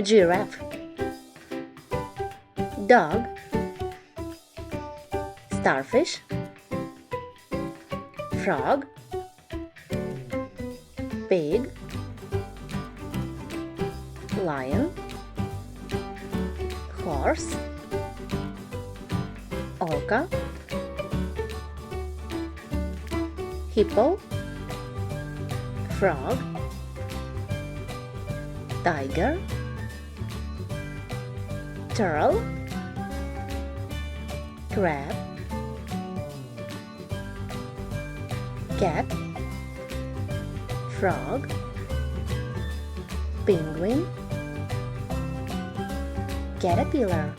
giraffe, dog, starfish, frog, pig, lion, horse, orca, hippo, frog, tiger, turtle, crab, cat, frog, penguin, caterpillar.